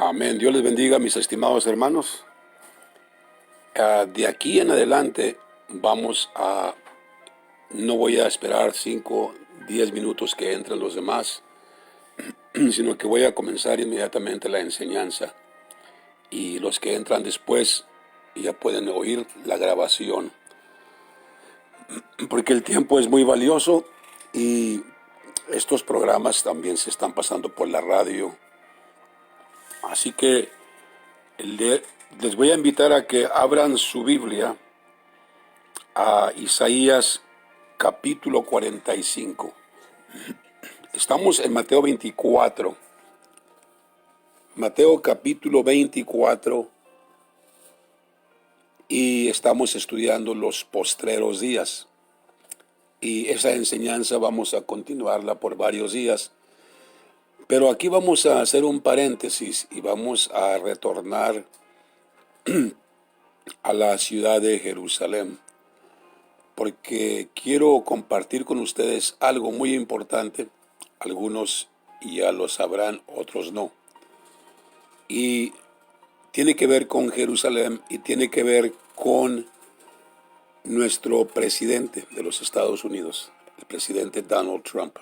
Amén. Dios les bendiga, mis estimados hermanos. De aquí en adelante no voy a esperar 5, 10 minutos que entren los demás, sino que voy a comenzar inmediatamente la enseñanza. Y los que entran después ya pueden oír la grabación, porque el tiempo es muy valioso y estos programas también se están pasando por la radio. Así que les voy a invitar a que abran su Biblia a Isaías capítulo 45. Estamos en Mateo 24. Mateo capítulo 24 y estamos estudiando los postreros días. Y esa enseñanza vamos a continuarla por varios días. Pero aquí vamos a hacer un paréntesis y vamos a retornar a la ciudad de Jerusalén, porque quiero compartir con ustedes algo muy importante. Algunos ya lo sabrán, otros no. Y tiene que ver con Jerusalén y tiene que ver con nuestro presidente de los Estados Unidos, el presidente Donald Trump.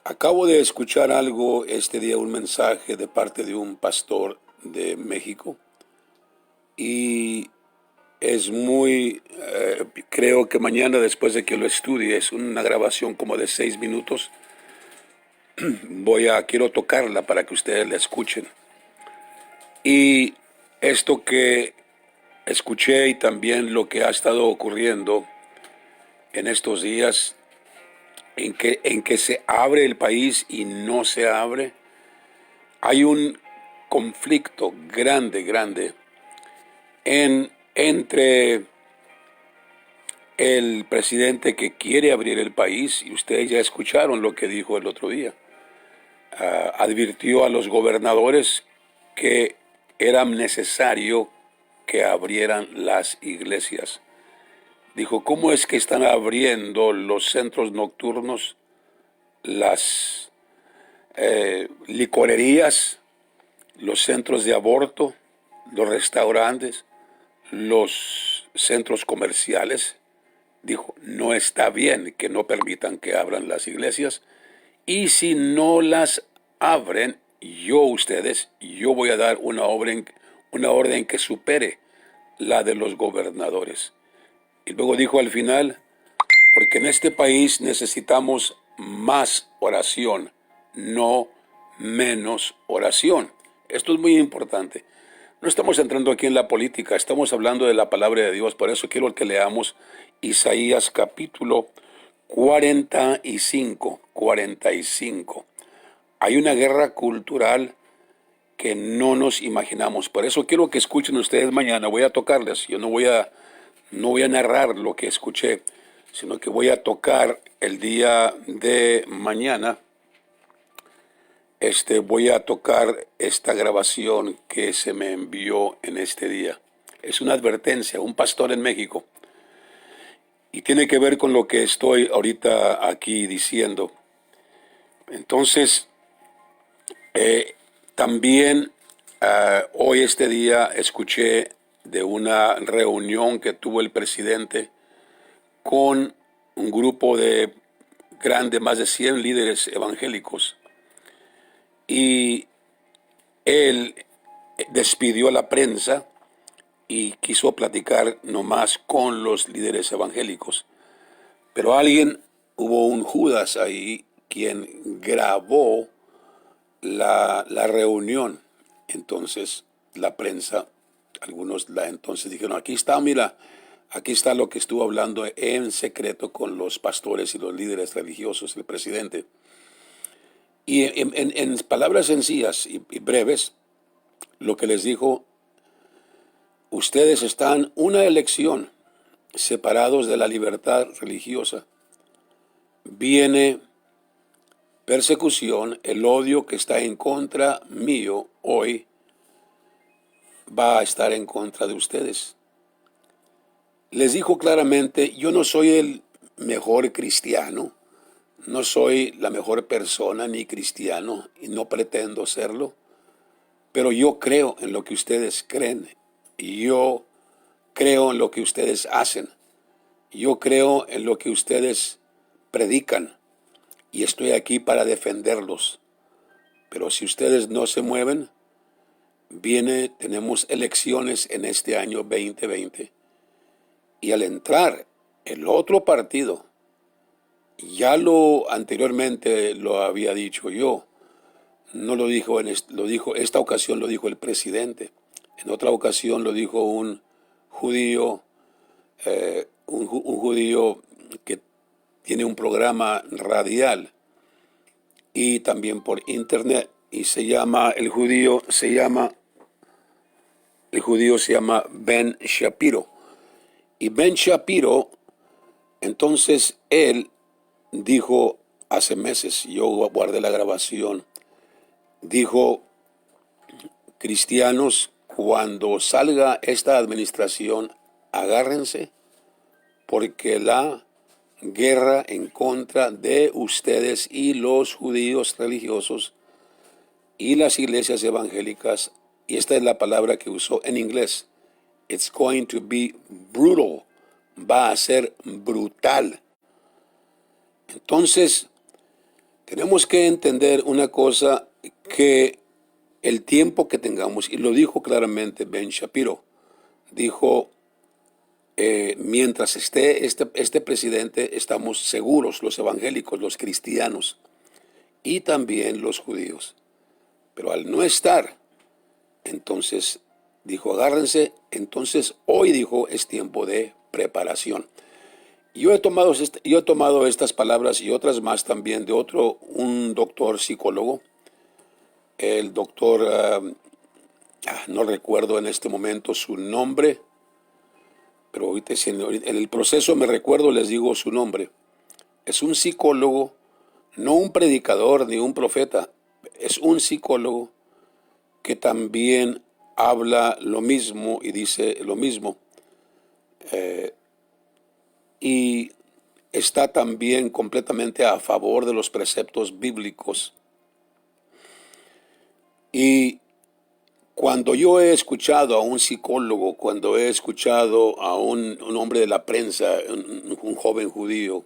Acabo de escuchar algo este día, un mensaje de parte de un pastor de México, y es creo que mañana, después de que lo estudie, es una grabación como de 6 minutos. Quiero tocarla para que ustedes la escuchen. Y esto que escuché y también lo que ha estado ocurriendo en estos días, en que se abre el país y no se abre, hay un conflicto grande entre el presidente que quiere abrir el país, y ustedes ya escucharon lo que dijo el otro día. Advirtió a los gobernadores que era necesario que abrieran las iglesias. Dijo, ¿cómo es que están abriendo los centros nocturnos, las licorerías, los centros de aborto, los restaurantes, los centros comerciales? Dijo, no está bien que no permitan que abran las iglesias, y si no las abren, yo voy a dar una orden que supere la de los gobernadores. Y luego dijo al final, porque en este país necesitamos más oración, no menos oración. Esto es muy importante. No estamos entrando aquí en la política, estamos hablando de la palabra de Dios. Por eso quiero que leamos Isaías capítulo 45. Hay una guerra cultural que no nos imaginamos. Por eso quiero que escuchen ustedes mañana. Voy a tocarles. Yo no voy a narrar lo que escuché, sino que voy a tocar el día de mañana. Voy a tocar esta grabación que se me envió en este día. Es una advertencia, un pastor en México. Y tiene que ver con lo que estoy ahorita aquí diciendo. Entonces, también hoy este día escuché de una reunión que tuvo el presidente con un grupo de más de 100 líderes evangélicos. Y él despidió a la prensa y quiso platicar nomás con los líderes evangélicos. Pero hubo un Judas ahí, quien grabó la reunión. Entonces la prensa, entonces dijeron, aquí está lo que estuvo hablando en secreto con los pastores y los líderes religiosos, el presidente. Y en palabras sencillas y breves, lo que les dijo, ustedes están una elección separados de la libertad religiosa. Viene persecución, el odio que está en contra mío hoy va a estar en contra de ustedes. Les dijo claramente, yo no soy el mejor cristiano, no soy la mejor persona ni cristiano, y no pretendo serlo. pero yo creo en lo que ustedes creen. Yo creo en lo que ustedes hacen. Yo creo en lo que ustedes predican y estoy aquí para defenderlos. Pero si ustedes no se mueven, tenemos elecciones en este año 2020 y al entrar el otro partido, ya anteriormente lo había dicho yo, no lo dijo esta ocasión lo dijo el presidente, en otra ocasión lo dijo un judío, un judío que tiene un programa radial y también por internet y el judío se llama Ben Shapiro. Y Ben Shapiro, entonces él dijo hace meses, yo guardé la grabación, dijo: cristianos, cuando salga esta administración, agárrense, porque la guerra en contra de ustedes y los judíos religiosos y las iglesias evangélicas, y esta es la palabra que usó en inglés, it's going to be brutal, va a ser brutal. Entonces, tenemos que entender una cosa, que el tiempo que tengamos, y lo dijo claramente Ben Shapiro, dijo, mientras esté este presidente, estamos seguros, los evangélicos, los cristianos y también los judíos. Pero al no estar, entonces dijo, agárrense. Entonces hoy dijo, es tiempo de preparación. Yo he tomado estas palabras y otras más también de un doctor psicólogo, el doctor, no recuerdo en este momento su nombre, pero ahorita en el proceso me recuerdo, les digo su nombre. Es un psicólogo, no un predicador ni un profeta, es un psicólogo que también habla lo mismo y dice lo mismo. Y está también completamente a favor de los preceptos bíblicos. Y cuando yo he escuchado a un psicólogo, cuando he escuchado a un hombre de la prensa, un joven judío,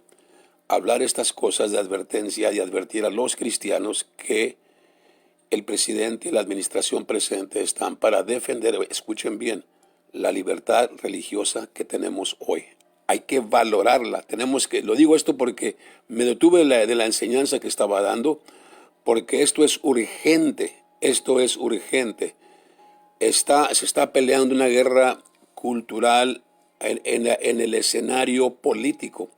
hablar estas cosas de advertencia y advertir a los cristianos que el presidente y la administración presente están para defender, escuchen bien, la libertad religiosa que tenemos hoy. Hay que valorarla. Lo digo esto porque me detuve de la enseñanza que estaba dando, porque esto es urgente. Esto es urgente. Se está peleando una guerra cultural en el escenario político,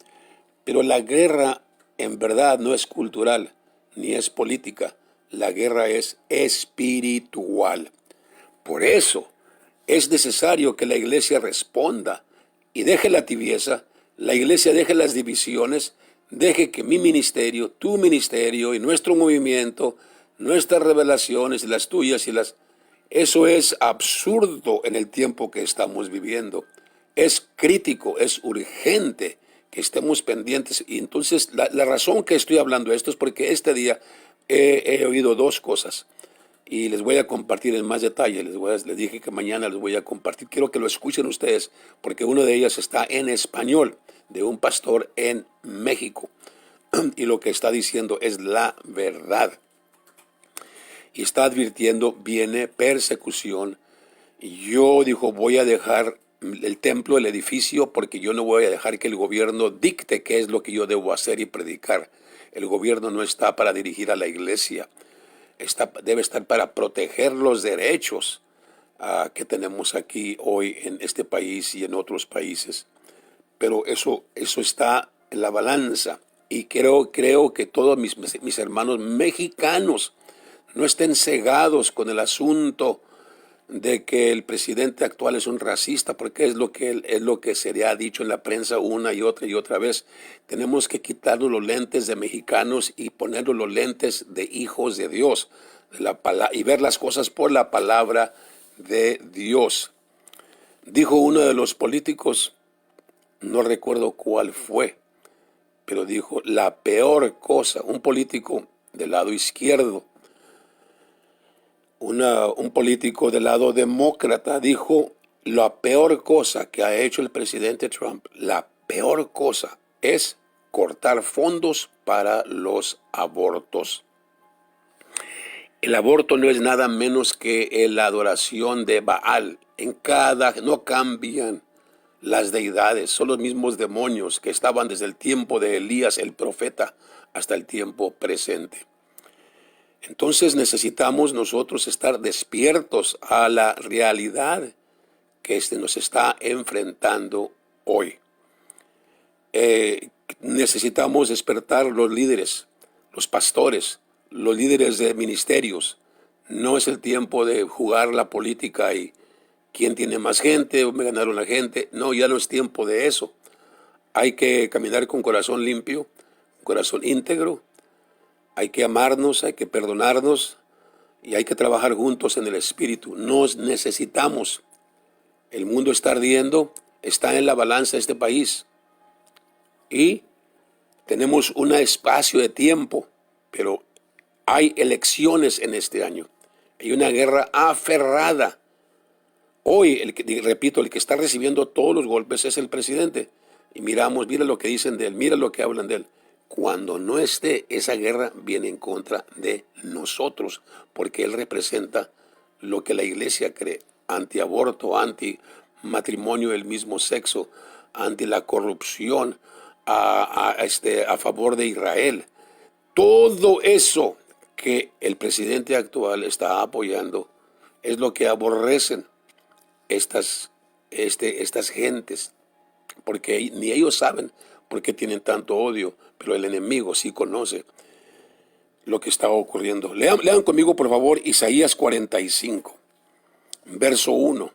pero la guerra en verdad no es cultural ni es política. La guerra es espiritual. Por eso es necesario que la iglesia responda y deje la tibieza, la iglesia deje las divisiones, deje que mi ministerio, tu ministerio y nuestro movimiento, nuestras revelaciones y las tuyas Eso es absurdo en el tiempo que estamos viviendo. Es crítico, es urgente que estemos pendientes. Y entonces la razón que estoy hablando esto es porque este día he oído dos cosas y les voy a compartir en más detalle. Les dije que mañana les voy a compartir. Quiero que lo escuchen ustedes porque una de ellas está en español, de un pastor en México. Y lo que está diciendo es la verdad. Y está advirtiendo, viene persecución. Yo, dijo, voy a dejar el templo, el edificio, porque yo no voy a dejar que el gobierno dicte qué es lo que yo debo hacer y predicar. El gobierno no está para dirigir a la iglesia. Debe estar para proteger los derechos que tenemos aquí hoy en este país y en otros países. Pero eso está en la balanza. Y creo que todos mis hermanos mexicanos no estén cegados con el asunto de que el presidente actual es un racista, porque es lo que se le ha dicho en la prensa una y otra vez. Tenemos que quitarnos los lentes de mexicanos y ponernos los lentes de hijos de Dios y ver las cosas por la palabra de Dios. Dijo uno de los políticos, no recuerdo cuál fue, pero dijo, la peor cosa, un político del lado izquierdo, un político del lado demócrata dijo, la peor cosa que ha hecho el presidente Trump, la peor cosa es cortar fondos para los abortos. El aborto no es nada menos que la adoración de Baal. No cambian las deidades, son los mismos demonios que estaban desde el tiempo de Elías el profeta hasta el tiempo presente. Entonces necesitamos nosotros estar despiertos a la realidad que nos está enfrentando hoy. Necesitamos despertar los líderes, los pastores, los líderes de ministerios. No es el tiempo de jugar la política y quién tiene más gente o me ganaron la gente. No, ya no es tiempo de eso. Hay que caminar con corazón limpio, corazón íntegro. Hay que amarnos, hay que perdonarnos y hay que trabajar juntos en el Espíritu. Nos necesitamos. El mundo está ardiendo, está en la balanza este país. Y tenemos un espacio de tiempo, pero hay elecciones en este año. Hay una guerra aferrada. Hoy, repito, el que está recibiendo todos los golpes es el presidente. Y mira lo que dicen de él, mira lo que hablan de él. Cuando no esté, esa guerra viene en contra de nosotros, porque él representa lo que la iglesia cree, antiaborto, anti matrimonio del mismo sexo, anti la corrupción, a favor de Israel. Todo eso que el presidente actual está apoyando es lo que aborrecen estas gentes, porque ni ellos saben por qué tienen tanto odio, pero el enemigo sí conoce lo que está ocurriendo. Lean conmigo, por favor, Isaías 45, verso 1.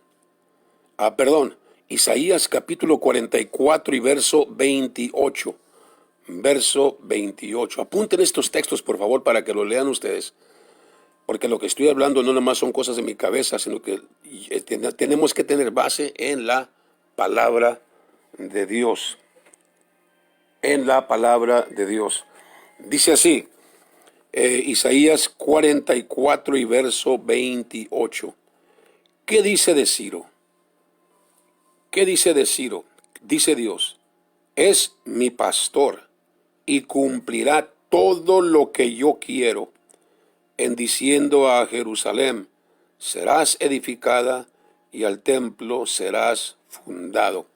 Isaías capítulo 44 y verso 28. Verso 28. Apunten estos textos, por favor, para que los lean ustedes. Porque lo que estoy hablando no nada más son cosas de mi cabeza, sino que tenemos que tener base en la palabra de Dios. En la palabra de Dios. Dice así, Isaías 44 y verso 28. ¿Qué dice de Ciro? ¿Qué dice de Ciro? Dice Dios, es mi pastor y cumplirá todo lo que yo quiero, en diciendo a Jerusalén, serás edificada y al templo serás fundado.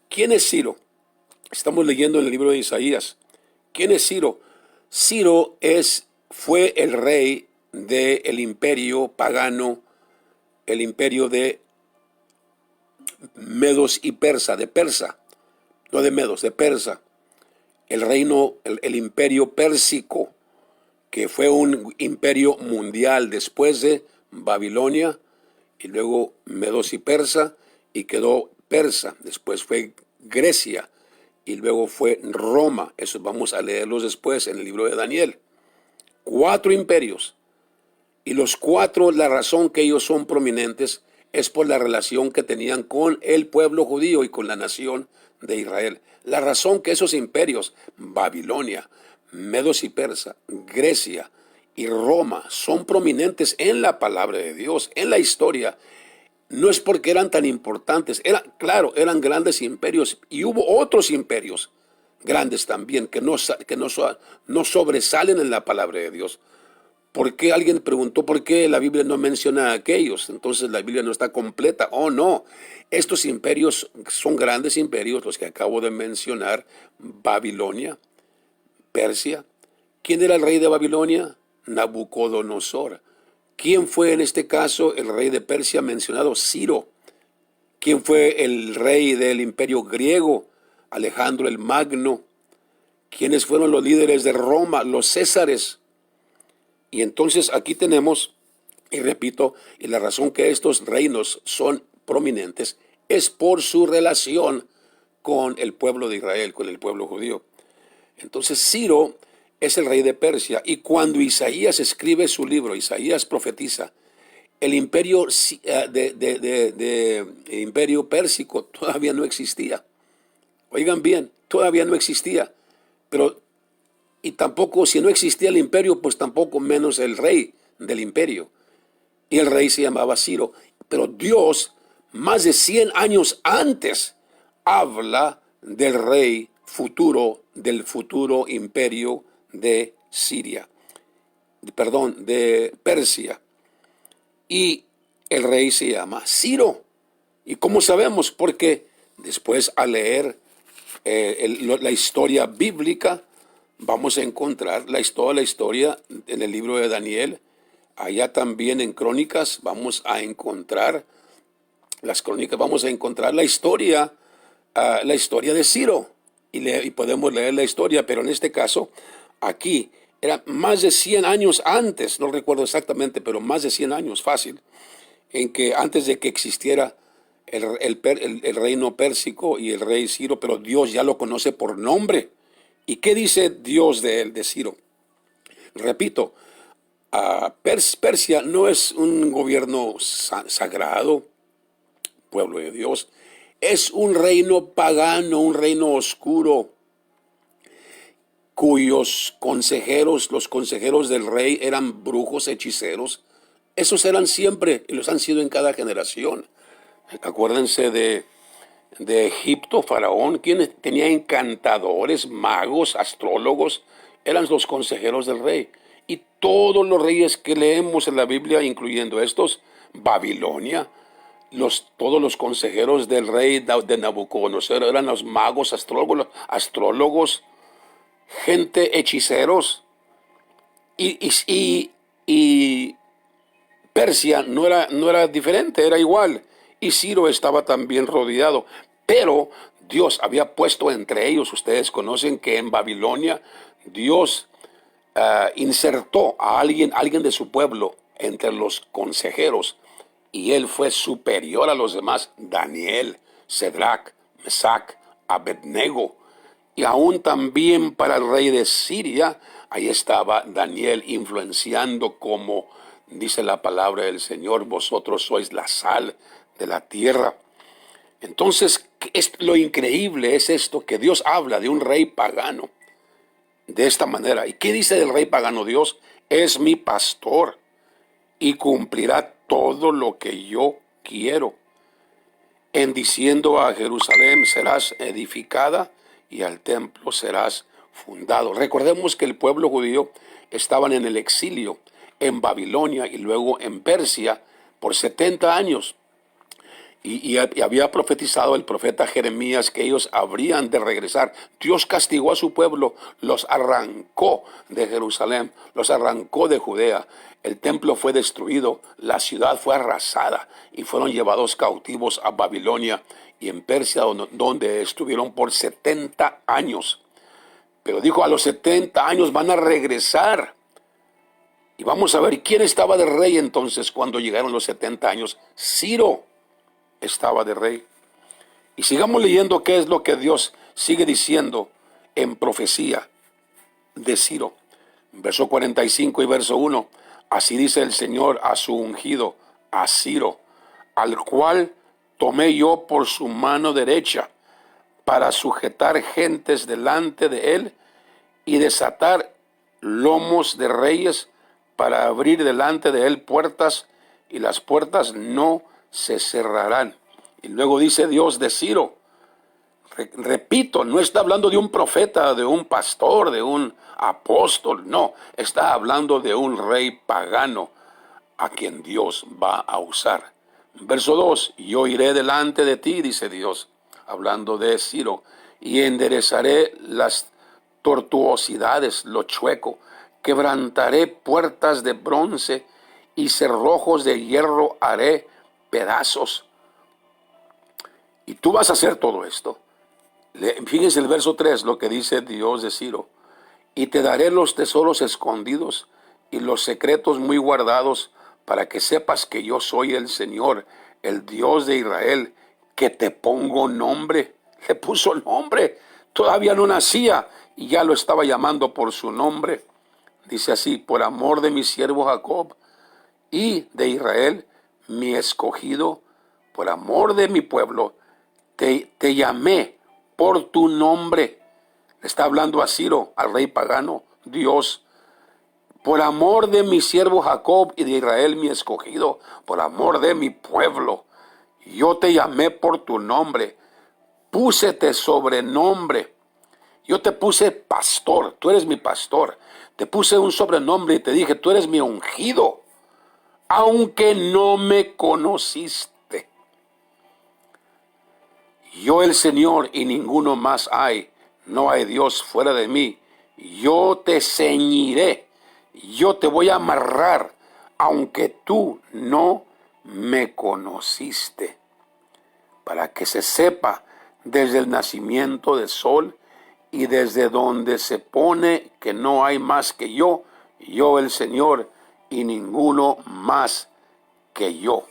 ¿Quién es Ciro? Estamos leyendo en el libro de Isaías. ¿Quién es Ciro? Ciro fue el rey del imperio pagano, el imperio de Medos y Persa, de Persa, no de Medos, de Persa. El reino, el imperio pérsico, que fue un imperio mundial después de Babilonia, y luego Medos y Persa, y quedó Persa. Después fue Grecia, y luego fue Roma. Eso vamos a leerlos después en el libro de Daniel. 4 imperios. Y los 4, la razón que ellos son prominentes es por la relación que tenían con el pueblo judío y con la nación de Israel. La razón que esos imperios, Babilonia, Medos y Persa, Grecia y Roma, son prominentes en la palabra de Dios, en la historia, no es porque eran tan importantes. Eran grandes imperios y hubo otros imperios grandes también que no sobresalen en la palabra de Dios. ¿Por qué? Alguien preguntó por qué la Biblia no menciona a aquellos? Entonces la Biblia no está completa. Oh, no. Estos imperios son grandes imperios, los que acabo de mencionar. Babilonia, Persia. ¿Quién era el rey de Babilonia? Nabucodonosor. ¿Quién fue en este caso el rey de Persia mencionado? Ciro. ¿Quién fue el rey del imperio griego? Alejandro el Magno. ¿Quiénes fueron los líderes de Roma? Los Césares. Y entonces aquí tenemos, y repito, y la razón que estos reinos son prominentes es por su relación con el pueblo de Israel, con el pueblo judío. Entonces Ciro es el rey de Persia, y cuando Isaías escribe su libro, Isaías profetiza, el imperio imperio pérsico todavía no existía. Oigan bien, todavía no existía, pero y tampoco, si no existía el imperio, pues tampoco menos el rey del imperio. y el rey se llamaba Ciro. Pero Dios, más de 100 años antes, habla del rey futuro, del futuro imperio de Siria, perdón, de Persia. Y el rey se llama Ciro. ¿Y cómo sabemos? Porque después al leer la historia bíblica, vamos a encontrar toda la historia en el libro de Daniel. Allá también en Crónicas vamos a encontrar las crónicas, vamos a encontrar la historia de Ciro. Y podemos leer la historia, pero en este caso, aquí, era más de 100 años antes, no recuerdo exactamente, pero más de 100 años, fácil, en que antes de que existiera el reino pérsico y el rey Ciro, pero Dios ya lo conoce por nombre. ¿Y qué dice Dios de él, de Ciro? Repito, Persia no es un gobierno sagrado, pueblo de Dios. Es un reino pagano, un reino oscuro, cuyos consejeros, los consejeros del rey, eran brujos, hechiceros. Esos eran siempre y los han sido en cada generación. Acuérdense de Egipto, Faraón, quien tenía encantadores, magos, astrólogos, eran los consejeros del rey. Y todos los reyes que leemos en la Biblia, incluyendo estos, Babilonia, todos los consejeros del rey de Nabucodonosor eran los magos, astrólogos, gente, hechiceros. Y Persia no era diferente, era igual. Y Ciro estaba también rodeado. Pero Dios había puesto entre ellos, ustedes conocen que en Babilonia Dios insertó a alguien de su pueblo entre los consejeros, y él fue superior a los demás: Daniel, Cedrac, Mesac, Abednego. Y aún también para el rey de Siria, ahí estaba Daniel influenciando, como dice la palabra del Señor: vosotros sois la sal de la tierra. Entonces, lo increíble es esto, que Dios habla de un rey pagano de esta manera. ¿Y qué dice del rey pagano Dios? Es mi pastor y cumplirá todo lo que yo quiero. En diciendo a Jerusalén serás edificada y al templo serás fundado. Recordemos que el pueblo judío estaban en el exilio en Babilonia y luego en Persia por 70 años. Y había profetizado el profeta Jeremías que ellos habrían de regresar. Dios castigó a su pueblo, los arrancó de Jerusalén, los arrancó de Judea. El templo fue destruido, la ciudad fue arrasada y fueron llevados cautivos a Babilonia y en Persia, donde estuvieron por 70 años. Pero dijo, a los 70 años van a regresar. Y vamos a ver quién estaba de rey entonces cuando llegaron los 70 años. Ciro estaba de rey. Y sigamos leyendo qué es lo que Dios sigue diciendo en profecía de Ciro. Verso 45 y verso 1. Así dice el Señor a su ungido, a Ciro, al cual tomé yo por su mano derecha para sujetar gentes delante de él y desatar lomos de reyes, para abrir delante de él puertas, y las puertas no se cerrarán. Y luego dice Dios de Ciro, repito, no está hablando de un profeta, de un pastor, de un apóstol, no, está hablando de un rey pagano a quien Dios va a usar. Verso 2, yo iré delante de ti, dice Dios, hablando de Ciro, y enderezaré las tortuosidades, lo chueco, quebrantaré puertas de bronce y cerrojos de hierro haré pedazos. Y tú vas a hacer todo esto. Fíjense el verso 3, lo que dice Dios de Ciro. Y te daré los tesoros escondidos y los secretos muy guardados, para que sepas que yo soy el Señor, el Dios de Israel, que te pongo nombre. Le puso nombre. Todavía no nacía y ya lo estaba llamando por su nombre. Dice así, por amor de mi siervo Jacob y de Israel, mi escogido, por amor de mi pueblo, te llamé por tu nombre. Le está hablando a Ciro, al rey pagano, Dios, por amor de mi siervo Jacob y de Israel mi escogido, por amor de mi pueblo, yo te llamé por tu nombre, púsete sobrenombre. Yo te puse pastor, tú eres mi pastor. Te puse un sobrenombre y te dije, tú eres mi ungido, aunque no me conociste. Yo el Señor y ninguno más hay, no hay Dios fuera de mí. Yo te ceñiré, yo te voy a amarrar, aunque tú no me conociste, para que se sepa desde el nacimiento del sol y desde donde se pone que no hay más que yo el Señor, y ninguno más que yo.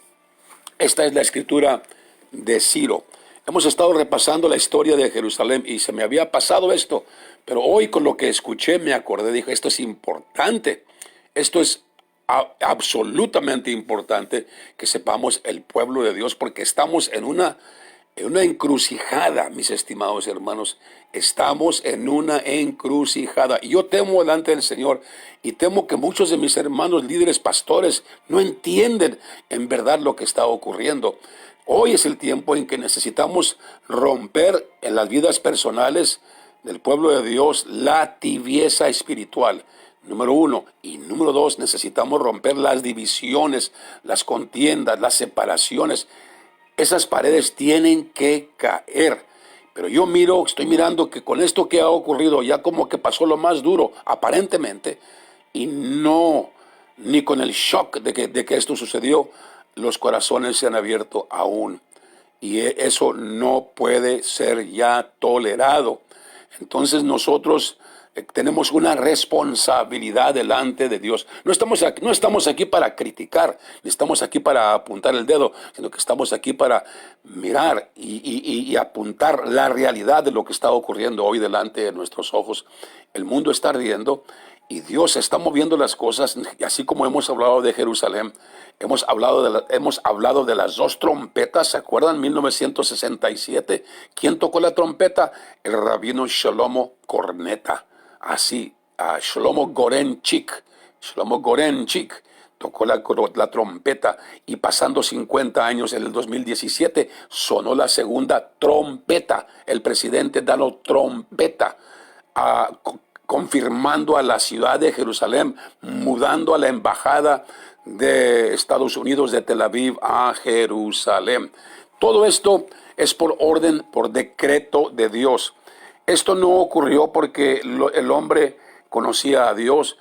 Esta es la escritura de Ciro. Hemos estado repasando la historia de Jerusalén y se me había pasado esto, pero hoy con lo que escuché me acordé, dije, esto es importante, esto es absolutamente importante que sepamos el pueblo de Dios, porque estamos en una encrucijada, mis estimados hermanos. Estamos en una encrucijada. Yo temo delante del Señor y temo que muchos de mis hermanos líderes pastores no entienden en verdad lo que está ocurriendo. Hoy es el tiempo en que necesitamos romper en las vidas personales del pueblo de Dios la tibieza espiritual. Número uno. Y número dos, necesitamos romper las divisiones, las contiendas, las separaciones. Esas paredes tienen que caer. Pero yo estoy mirando que con esto que ha ocurrido, ya como que pasó lo más duro, aparentemente, y no, ni con el shock de que esto sucedió, los corazones se han abierto aún. Y eso no puede ser ya tolerado. Entonces nosotros tenemos una responsabilidad delante de Dios. No estamos aquí para criticar, ni estamos aquí para apuntar el dedo, sino que estamos aquí para mirar y apuntar la realidad de lo que está ocurriendo hoy delante de nuestros ojos. El mundo está ardiendo y Dios está moviendo las cosas, y así como hemos hablado de Jerusalén, hemos hablado de las dos trompetas. ¿Se acuerdan? 1967. ¿Quién tocó la trompeta? El rabino Shlomo Corneta. Así, Shlomo Gorenchik. Shlomo Gorenchik tocó la trompeta, y pasando 50 años, en el 2017, sonó la segunda trompeta. El presidente Donald trompeta, confirmando a la ciudad de Jerusalén, mudando a la embajada de Estados Unidos de Tel Aviv a Jerusalén. Todo esto es por orden, por decreto de Dios. Esto no ocurrió porque el hombre conocía a Dios.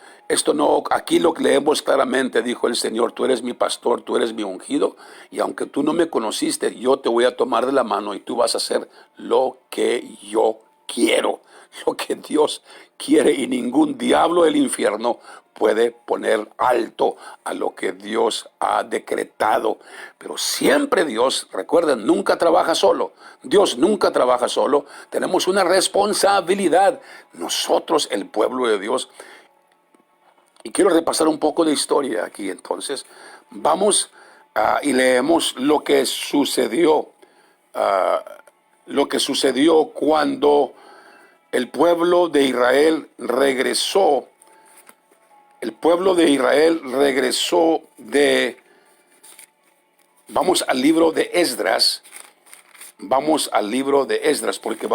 Aquí lo que leemos claramente, dijo el Señor, tú eres mi pastor, tú eres mi ungido, y aunque tú no me conociste, yo te voy a tomar de la mano y tú vas a hacer lo que yo quiero, lo que Dios quiere, y ningún diablo del infierno puede poner alto a lo que Dios ha decretado. Pero siempre Dios, recuerden, nunca trabaja solo. Dios nunca trabaja solo. Tenemos una responsabilidad, nosotros, el pueblo de Dios. Y quiero repasar un poco de historia aquí. Entonces, vamos y leemos lo que sucedió cuando el pueblo de Israel regresó. Vamos al libro de Esdras. Porque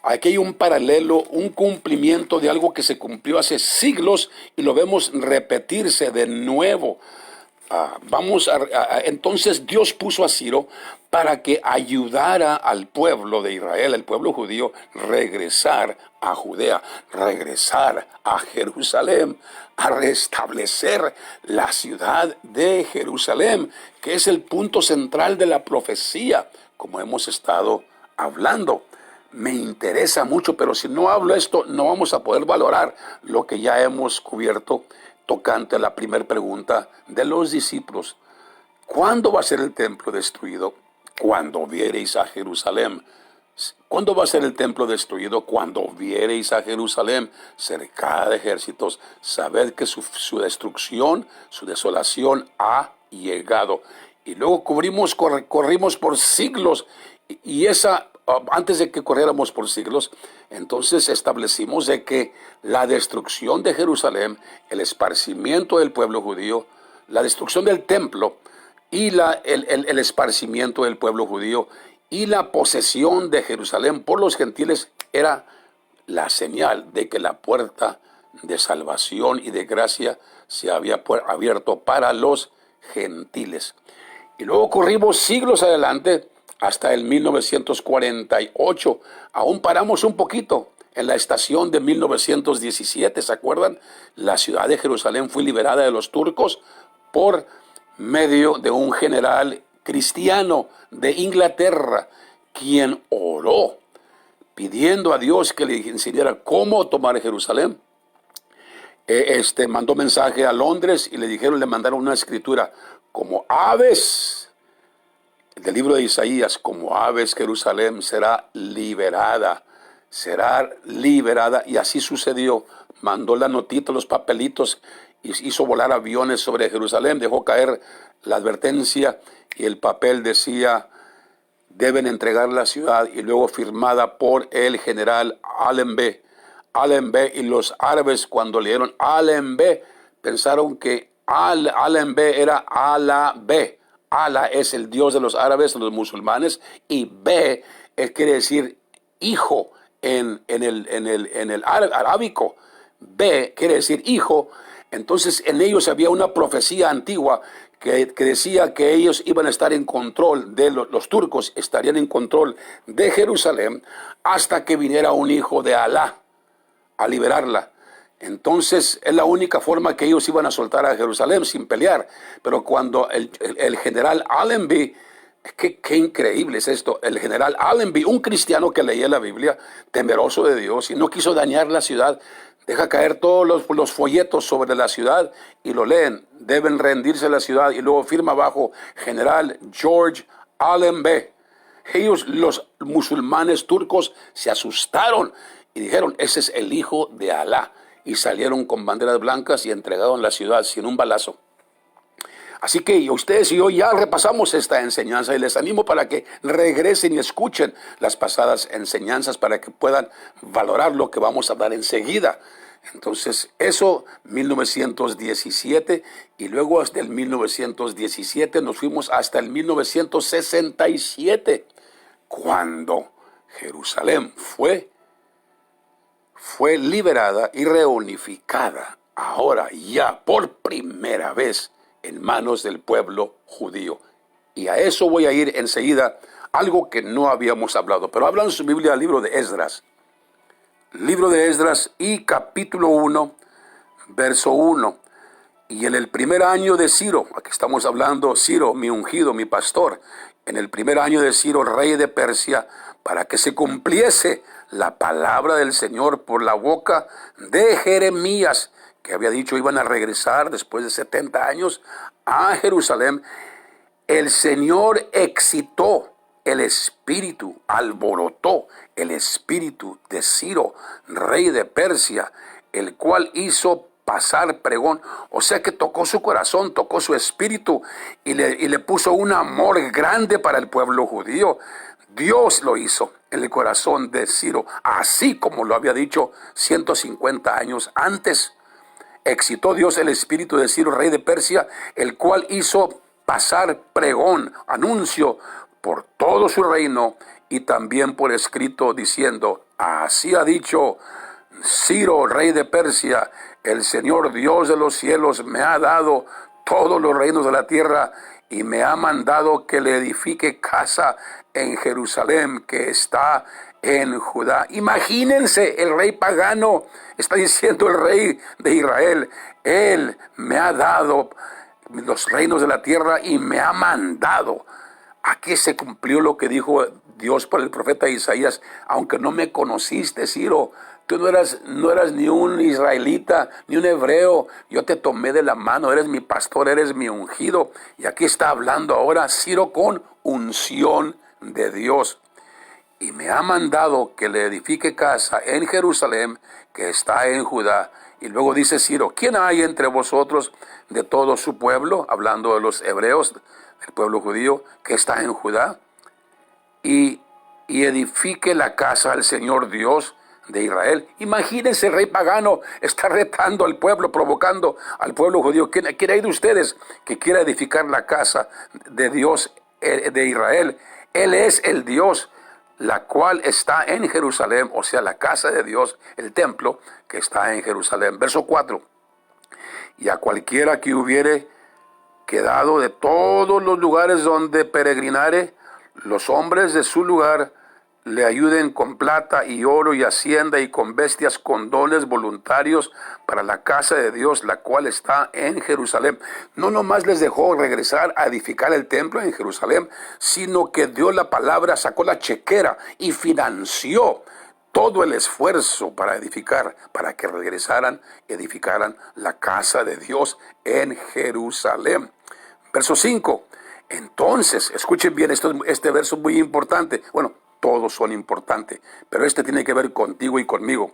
aquí hay un paralelo, un cumplimiento de algo que se cumplió hace siglos y lo vemos repetirse de nuevo. Entonces Dios puso a Ciro para que ayudara al pueblo de Israel, al pueblo judío, regresar a Judea, regresar a Jerusalén, a restablecer la ciudad de Jerusalén, que es el punto central de la profecía, como hemos estado hablando. Me interesa mucho, pero si no hablo esto, no vamos a poder valorar lo que ya hemos cubierto tocante a la primera pregunta de los discípulos. ¿Cuándo va a ser el templo destruido? Cuando viereis a Jerusalén. ¿Cuándo va a ser el templo destruido? Cuando viereis a Jerusalén cercada de ejércitos. Sabed que su destrucción, su desolación ha llegado. Y luego corrimos por siglos, y esa antes de que corriéramos por siglos, entonces establecimos de que la destrucción de Jerusalén, el esparcimiento del pueblo judío, la destrucción del templo y el esparcimiento del pueblo judío y la posesión de Jerusalén por los gentiles era la señal de que la puerta de salvación y de gracia se había abierto para los gentiles. Y luego corrimos siglos adelante hasta el 1948. Aún paramos un poquito en la estación de 1917, ¿se acuerdan? La ciudad de Jerusalén fue liberada de los turcos por medio de un general cristiano de Inglaterra, quien oró pidiendo a Dios que le enseñara cómo tomar Jerusalén. Mandó mensaje a Londres y le mandaron una escritura: como aves, del libro de Isaías, como aves Jerusalén será liberada, y así sucedió. Mandó la notita, los papelitos, y hizo volar aviones sobre Jerusalén, dejó caer la advertencia y el papel decía: deben entregar la ciudad, y luego firmada por el general Allenby. Y los árabes, cuando leyeron Allenby, pensaron que Allenby era Alá B. Alá es el Dios de los árabes, de los musulmanes, y B quiere decir hijo en el arábico. B quiere decir hijo. Entonces en ellos había una profecía antigua que decía que ellos iban a estar en control de los turcos, estarían en control de Jerusalén hasta que viniera un hijo de Alá a liberarla. Entonces es la única forma que ellos iban a soltar a Jerusalén sin pelear. Pero cuando el general Allenby, qué increíble es esto, el general Allenby, un cristiano que leía la Biblia, temeroso de Dios y no quiso dañar la ciudad, deja caer todos los folletos sobre la ciudad y lo leen: deben rendirse la ciudad, y luego firma abajo: general George Allenby. Ellos, los musulmanes turcos, se asustaron y dijeron: ese es el hijo de Alá, y salieron con banderas blancas y entregaron la ciudad sin un balazo. Así que ustedes y yo ya repasamos esta enseñanza y les animo para que regresen y escuchen las pasadas enseñanzas para que puedan valorar lo que vamos a dar enseguida. Entonces, eso, 1917, y luego hasta el 1917 nos fuimos hasta el 1967, cuando Jerusalén fue liberada y reunificada, ahora ya por primera vez en manos del pueblo judío. Y a eso voy a ir enseguida, algo que no habíamos hablado. Pero habla en su Biblia el libro de Esdras. Libro de Esdras y capítulo 1, verso 1. Y en el primer año de Ciro, aquí estamos hablando Ciro, mi ungido, mi pastor, en el primer año de Ciro, rey de Persia, para que se cumpliese la palabra del Señor por la boca de Jeremías, que había dicho iban a regresar después de 70 años a Jerusalén, el Señor excitó el espíritu, alborotó el espíritu de Ciro, rey de Persia, el cual hizo pasar pregón. O sea que tocó su corazón, tocó su espíritu y le puso un amor grande para el pueblo judío. Dios lo hizo en el corazón de Ciro, así como lo había dicho 150 años antes. Excitó Dios el espíritu de Ciro, rey de Persia, el cual hizo pasar pregón, anuncio por todo su reino y también por escrito, diciendo: así ha dicho Ciro, rey de Persia, el Señor Dios de los cielos me ha dado todos los reinos de la tierra y me ha mandado que le edifique casa en Jerusalén, que está en Judá. Imagínense, el rey pagano está diciendo: el rey de Israel, él me ha dado los reinos de la tierra y me ha mandado. Aquí se cumplió lo que dijo Dios por el profeta Isaías: aunque no me conociste, Ciro, tú no eras ni un israelita, ni un hebreo, yo te tomé de la mano, eres mi pastor, eres mi ungido. Y aquí está hablando ahora Ciro con unción de Dios. Y me ha mandado que le edifique casa en Jerusalén, que está en Judá. Y luego dice Ciro: ¿quién hay entre vosotros de todo su pueblo? Hablando de los hebreos, del pueblo judío, que está en Judá. Y y edifique la casa al Señor Dios de Israel. Imagínense, el rey pagano está retando al pueblo, provocando al pueblo judío. ¿Quién hay de ustedes que quiera edificar la casa de Dios de Israel? Él es el Dios, la cual está en Jerusalén, o sea, la casa de Dios, el templo que está en Jerusalén. Verso 4. Y a cualquiera que hubiere quedado de todos los lugares donde peregrinare, los hombres de su lugar le ayuden con plata y oro y hacienda y con bestias, con dones voluntarios para la casa de Dios, la cual está en Jerusalén. No nomás les dejó regresar a edificar el templo en Jerusalén, sino que dio la palabra, sacó la chequera y financió todo el esfuerzo para edificar, para que regresaran y edificaran la casa de Dios en Jerusalén. Verso 5. Entonces, escuchen bien, este verso es muy importante. Bueno, todos son importantes, pero este tiene que ver contigo y conmigo.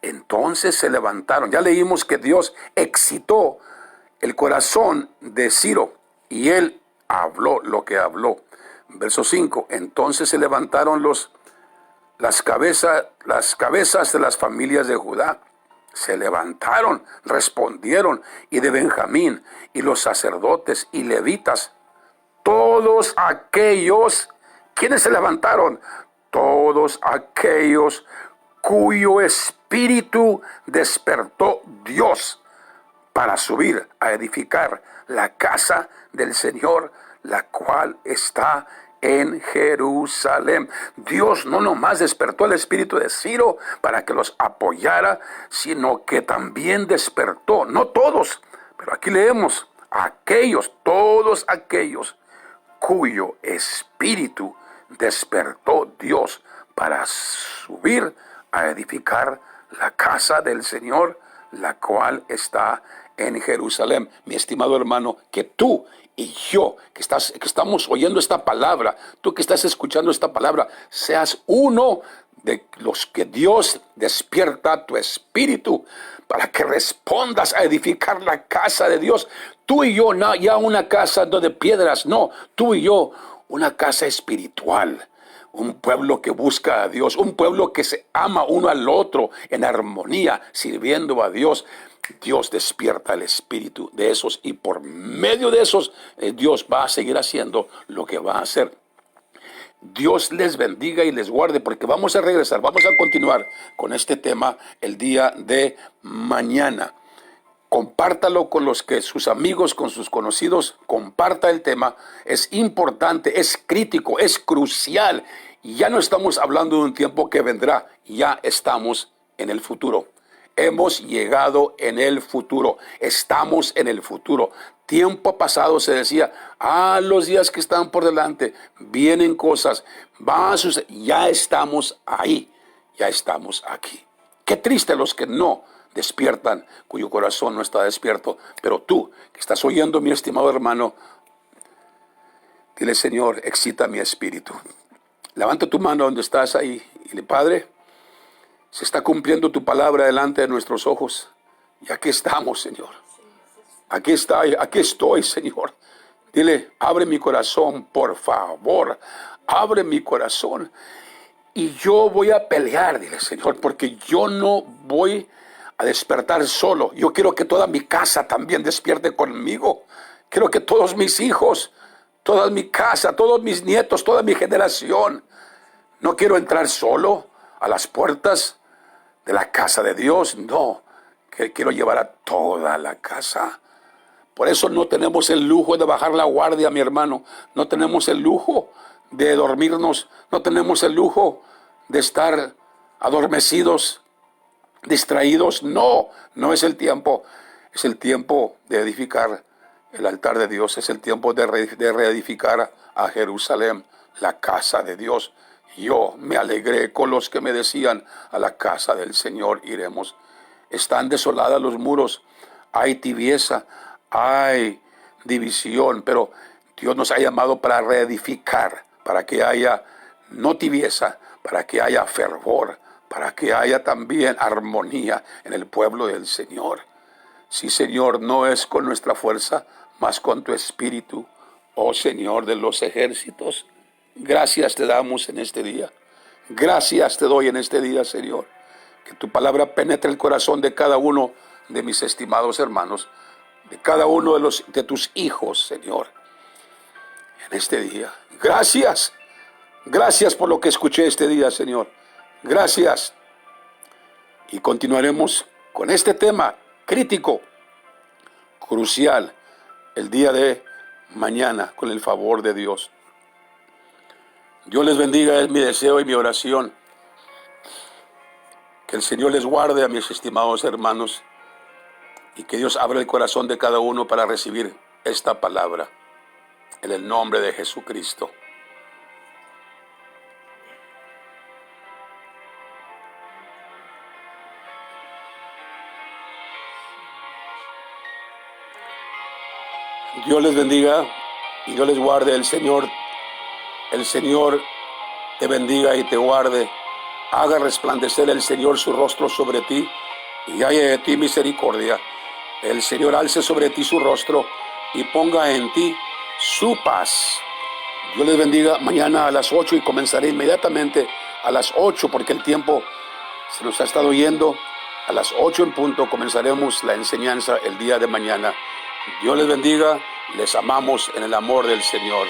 Entonces se levantaron. Ya leímos que Dios excitó el corazón de Ciro y él habló lo que habló. Verso 5. Entonces se levantaron las cabezas de las familias de Judá. Se levantaron, respondieron, y de Benjamín, y los sacerdotes y levitas, todos aquellos, ¿quiénes se levantaron? Todos aquellos cuyo espíritu despertó Dios para subir a edificar la casa del Señor, la cual está en Jerusalén. Dios no nomás despertó el espíritu de Ciro para que los apoyara, sino que también despertó, no todos, pero aquí leemos, todos aquellos cuyo espíritu despertó Dios para subir a edificar la casa del Señor, la cual está en Jerusalén. Mi estimado hermano, que tú y yo, que estamos oyendo esta palabra, tú que estás escuchando esta palabra, seas uno de los que Dios despierta tu espíritu para que respondas a edificar la casa de Dios. Tú y yo, no ya una casa no de piedras, no, tú y yo, una casa espiritual. Un pueblo que busca a Dios, un pueblo que se ama uno al otro en armonía, sirviendo a Dios. Dios despierta el espíritu de esos y por medio de esos Dios va a seguir haciendo lo que va a hacer. Dios les bendiga y les guarde, porque vamos a regresar, vamos a continuar con este tema el día de mañana. Compártalo con sus amigos, con sus conocidos, comparta el tema. Es importante, es crítico, es crucial. Ya no estamos hablando de un tiempo que vendrá, ya estamos en el futuro. Hemos llegado en el futuro, estamos en el futuro. Tiempo pasado se decía, los días que están por delante, vienen cosas, va a suceder. Ya estamos ahí, ya estamos aquí. Qué triste los que no despiertan, cuyo corazón no está despierto. Pero tú, que estás oyendo, mi estimado hermano, dile, Señor, excita mi espíritu. Levanta tu mano donde estás ahí y dile, Padre, se está cumpliendo tu palabra delante de nuestros ojos. Y aquí estamos, Señor. Aquí estoy, Señor. Dile, abre mi corazón, por favor. Abre mi corazón. Y yo voy a pelear, dile, Señor, porque yo no voy a despertar solo. Yo quiero que toda mi casa también despierte conmigo. Quiero que todos mis hijos, toda mi casa, todos mis nietos, toda mi generación. No quiero entrar solo a las puertas de la casa de Dios. No, que quiero llevar a toda la casa. Por eso no tenemos el lujo de bajar la guardia, mi hermano. No tenemos el lujo de dormirnos. No tenemos el lujo de estar adormecidos, distraídos. No, no es el tiempo. Es el tiempo de edificar el altar de Dios. Es el tiempo de reedificar a Jerusalén, la casa de Dios. Yo me alegré con los que me decían, a la casa del Señor iremos. Están desoladas los muros, hay tibieza, hay división, pero Dios nos ha llamado para reedificar, para que haya no tibieza, para que haya fervor, para que haya también armonía en el pueblo del Señor. Sí, Señor, no es con nuestra fuerza, mas con tu espíritu, oh Señor de los ejércitos. Gracias te damos en este día. Gracias te doy en este día, Señor. Que tu palabra penetre el corazón de cada uno de mis estimados hermanos, de cada uno de tus hijos, Señor, en este día. Gracias. Gracias por lo que escuché este día, Señor. Gracias. Y continuaremos con este tema crítico, crucial, el día de mañana, con el favor de Dios. Dios les bendiga, es mi deseo y mi oración. Que el Señor les guarde a mis estimados hermanos y que Dios abra el corazón de cada uno para recibir esta palabra. En el nombre de Jesucristo. Dios les bendiga y Dios les guarde. El Señor te bendiga y te guarde. Haga resplandecer el Señor su rostro sobre ti y haya de ti misericordia. El Señor alce sobre ti su rostro y ponga en ti su paz. Dios les bendiga. Mañana a las 8 y comenzaré inmediatamente a las 8 porque el tiempo se nos ha estado yendo. A las 8 en punto comenzaremos la enseñanza el día de mañana. Dios les bendiga. Les amamos en el amor del Señor.